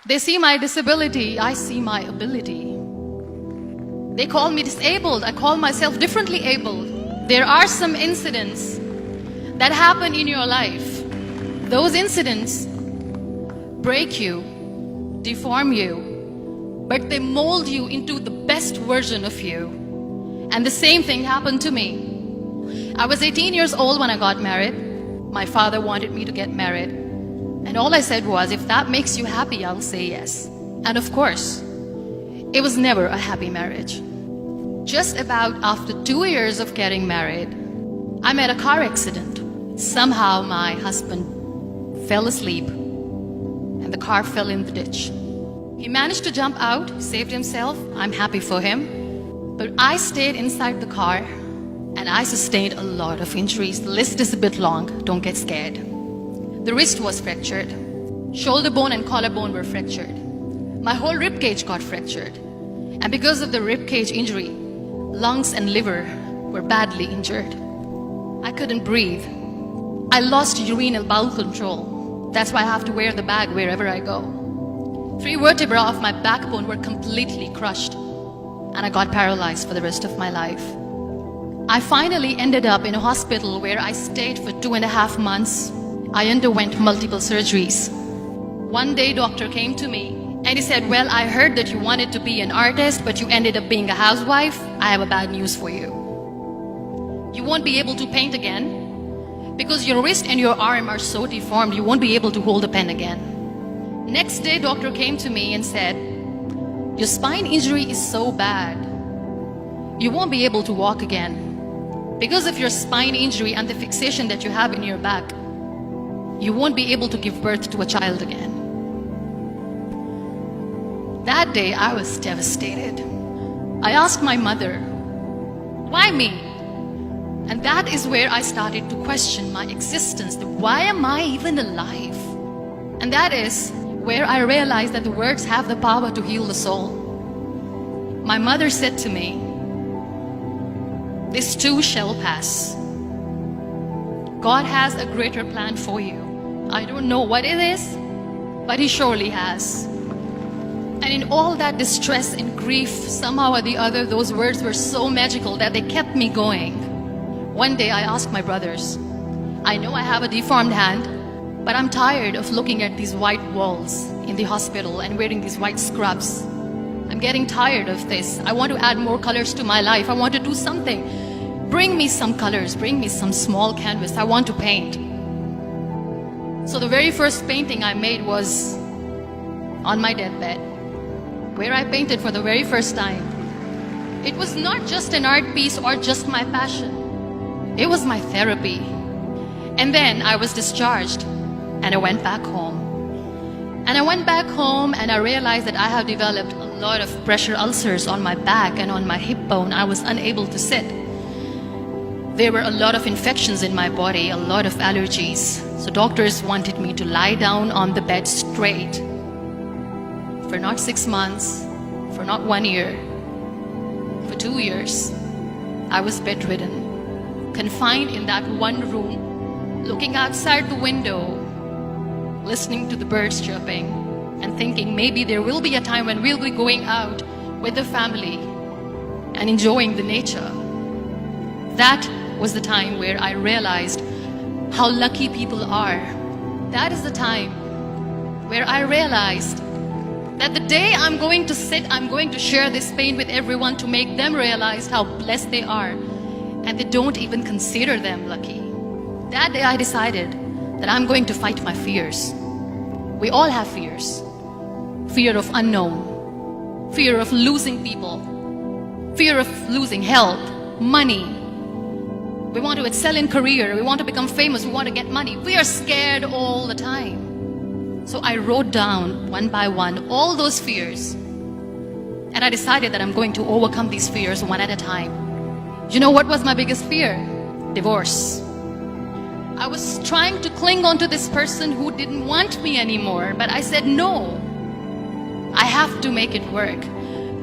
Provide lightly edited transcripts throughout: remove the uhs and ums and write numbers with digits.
They see my disability, I see my ability. They call me disabled, I call myself differently abled. There are some incidents that happen in your life. Those incidents break you, deform you, but they mold you into the best version of you. And the same thing happened to me. I was 18 years old when I got married. My father wanted me to get married. And all I said was, if that makes you happy, I'll say yes. And of course, it was never a happy marriage. Just about after 2 years of getting married, I met a car accident. Somehow my husband fell asleep and the car fell in the ditch. He managed to jump out, saved himself. I'm happy for him. But I stayed inside the car and I sustained a lot of injuries. The list is a bit long, don't get scared. The wrist was fractured. Shoulder bone and collarbone were fractured. My whole rib cage got fractured. And because of the rib cage injury, lungs and liver were badly injured. I couldn't breathe. I lost urinary bowel control. That's why I have to wear the bag wherever I go. 3 vertebrae of my backbone were completely crushed, and I got paralyzed for the rest of my life. I finally ended up in a hospital where I stayed for 2.5 months. I underwent multiple surgeries. One day, doctor came to me and he said, well, I heard that you wanted to be an artist, but you ended up being a housewife. I have a bad news for you. You won't be able to paint again because your wrist and your arm are so deformed, you won't be able to hold a pen again. Next day, doctor came to me and said, your spine injury is so bad, you won't be able to walk again. Because of your spine injury and the fixation that you have in your back, you won't be able to give birth to a child again. That day, I was devastated. I asked my mother, why me? And that is where I started to question my existence. Why am I even alive? And that is where I realized that the words have the power to heal the soul. My mother said to me, this too shall pass. God has a greater plan for you. I don't know what it is, but He surely has. And in all that distress and grief, somehow or the other, those words were so magical that they kept me going. One day I asked my brothers, I know I have a deformed hand, but I'm tired of looking at these white walls in the hospital and wearing these white scrubs. I'm getting tired of this. I want to add more colors to my life. I want to do something. Bring me some colors, bring me some small canvas. I want to paint. So the very first painting I made was on my deathbed, where I painted for the very first time. It was not just an art piece or just my passion. It was my therapy. And then I was discharged and I went back home. And I went back home and I realized that I have developed a lot of pressure ulcers on my back and on my hip bone. I was unable to sit. There were a lot of infections in my body, a lot of allergies. So doctors wanted me to lie down on the bed straight for not 6 months, for not 1 year, for 2 years. I was bedridden, confined in that one room, looking outside the window, listening to the birds chirping, and thinking maybe there will be a time when we'll be going out with the family and enjoying the nature. That was the time where I realized how lucky people are. That is the time where I realized that the day I'm going to sit, I'm going to share this pain with everyone to make them realize how blessed they are, and they don't even consider them lucky. That day I decided that I'm going to fight my fears. We all have fears. Fear of unknown, fear of losing people, fear of losing health, money. We want to excel in career, we want to become famous, we want to get money. We are scared all the time. So I wrote down one by one all those fears. And I decided that I'm going to overcome these fears one at a time. You know what was my biggest fear? Divorce. I was trying to cling on to this person who didn't want me anymore, but I said no. I have to make it work.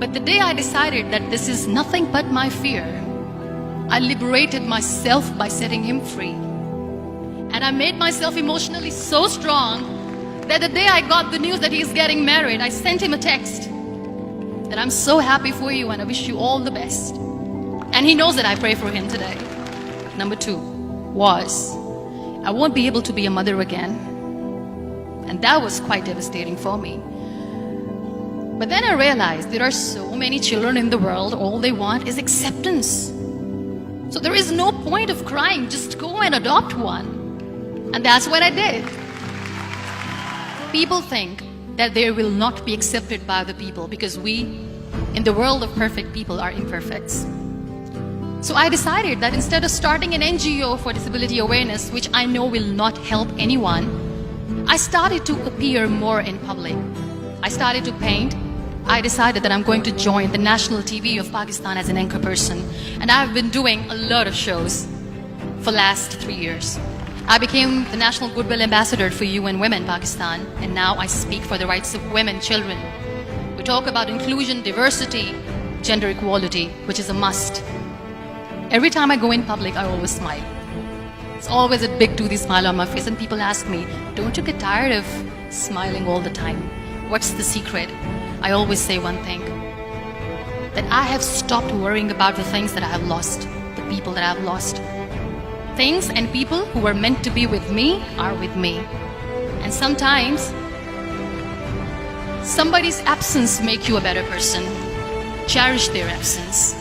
But the day I decided that this is nothing but my fear, I liberated myself by setting him free. And I made myself emotionally so strong that the day I got the news that he's getting married, I sent him a text that I'm so happy for you and I wish you all the best. And he knows that I pray for him today. Number 2 was, I won't be able to be a mother again. And that was quite devastating for me. But then I realized there are so many children in the world, all they want is acceptance. So there is no point of crying, just go and adopt one. And that's what I did. People think that they will not be accepted by the people because we, in the world of perfect people, are imperfects. So I decided that instead of starting an NGO for disability awareness, which I know will not help anyone, I started to appear more in public. I started to paint. I decided that I'm going to join the national TV of Pakistan as an anchor person. And I've been doing a lot of shows for the last 3 years. I became the National Goodwill Ambassador for UN Women Pakistan. And now I speak for the rights of women, children. We talk about inclusion, diversity, gender equality, which is a must. Every time I go in public, I always smile. It's always a big toothy smile on my face. And people ask me, don't you get tired of smiling all the time? What's the secret? I always say one thing, that I have stopped worrying about the things that I have lost, the people that I have lost. Things and people who were meant to be with me are with me. And sometimes, somebody's absence makes you a better person. Cherish their absence.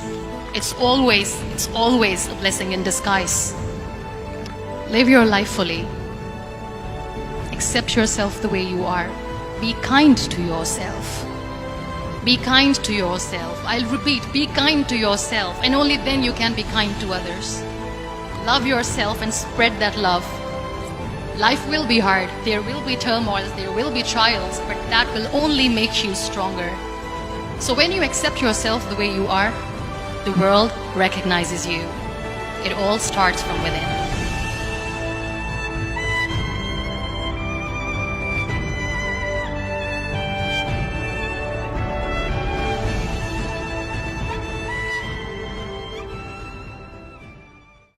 It's always a blessing in disguise. Live your life fully. Accept yourself the way you are. Be kind to yourself. Be kind to yourself. I'll repeat, be kind to yourself, and only then you can be kind to others. Love yourself and spread that love. Life will be hard. There will be turmoils, there will be trials, but that will only make you stronger. So when you accept yourself the way you are, the world recognizes you. It all starts from within.